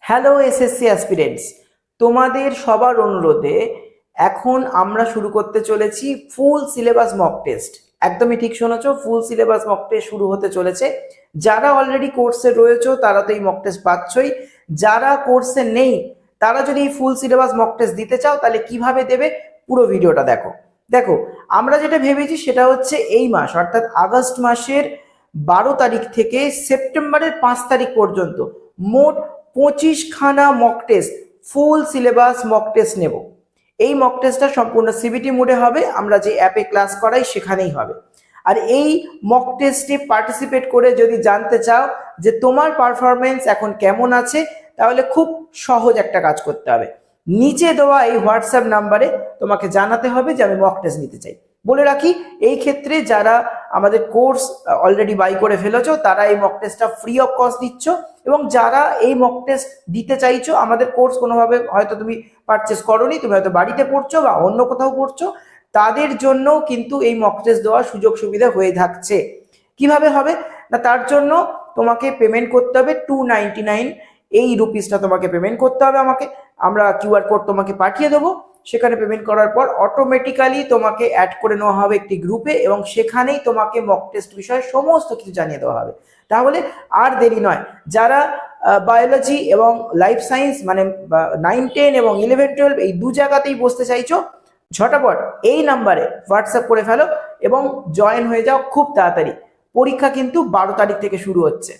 Hello SSC aspirants, তোমাদের সবার অনুরোধে এখন আমরা শুরু করতে চলেছি ফুল সিলেবাস মক টেস্ট। একদমই ঠিক শুনেছো, ফুল সিলেবাস মক টেস্ট শুরু হতে চলেছে। যারা অলরেডি কোর্সে রয়েছো তারা তো এই মক টেস্ট পাচ্ছই, যারা কোর্সে নেই তারা যদি এই ফুল সিলেবাস মক টেস্ট দিতে চাও তাহলে কিভাবে দেবে পুরো ভিডিওটা দেখো। দেখো, আমরা যেটা ভেবেছি সেটা হচ্ছে এই মাস অর্থাৎ আগস্ট মাসের 12 তারিখ থেকে সেপ্টেম্বরের 5 তারিখ পর্যন্ত মোট 25খানা mock test, full syllabus mock test নেব। এই মক টেস্টটা সম্পূর্ণ সিবিটি মোডে হবে, আমরা যে অ্যাপে ক্লাস করাই সেখানেই হবে। আর এই মক টেস্টে পার্টিসিপেট করে যদি জানতে চাও যে তোমার পারফরমেন্স এখন কেমন আছে, তাহলে খুব সহজ একটা কাজ করতে হবে। নিচে দেওয়া এই হোয়াটসঅ্যাপ নাম্বারে তোমাকে জানাতে হবে যে আমি মক টেস্ট নিতে চাই। বলে রাখি, এই ক্ষেত্রে যারা আমাদের কোর্স অলরেডি বাই করে ফেলেছো তারা এই মক টেস্টটা ফ্রি অফ কস্ট দিচ্ছ, এবং যারা এই মক টেস্ট দিতে চাইছো, আমাদের কোর্স কোনোভাবে হয়তো তুমি পারচেস করোনি, তুমি হয়তো বাড়িতে পড়ছো বা অন্য কোথাও পড়ছো, তাদের জন্য কিন্তু এই মক টেস্ট দেওয়ার সুযোগ সুবিধা হয়ে থাকছে। কিভাবে হবে না, তার জন্য তোমাকে পেমেন্ট করতে হবে 299 এই রুপিসটা তোমাকে পেমেন্ট করতে হবে আমাকে। আমরা কিউআর কোড তোমাকে পাঠিয়ে দেবো, সেখানে পেমেন্ট করার পর অটোমেটিক্যালি তোমাকে অ্যাড করে নেওয়া হবে একটি গ্রুপে, এবং সেখানেই তোমাকে মক টেস্ট বিষয়ে সমস্ত কিছু জানিয়ে দেওয়া হবে। তাহলে আর দেরি নয়, যারা বায়োলজি এবং লাইফ সায়েন্স মানে 9, 10 এবং 11, 12 এই দু জায়গাতেই বসতে চাইছো, ঝটাপট এই নাম্বারে হোয়াটসঅ্যাপ করে ফেলো এবং জয়েন হয়ে যাও খুব তাড়াতাড়ি। পরীক্ষা কিন্তু 12 তারিখ থেকে শুরু হচ্ছে।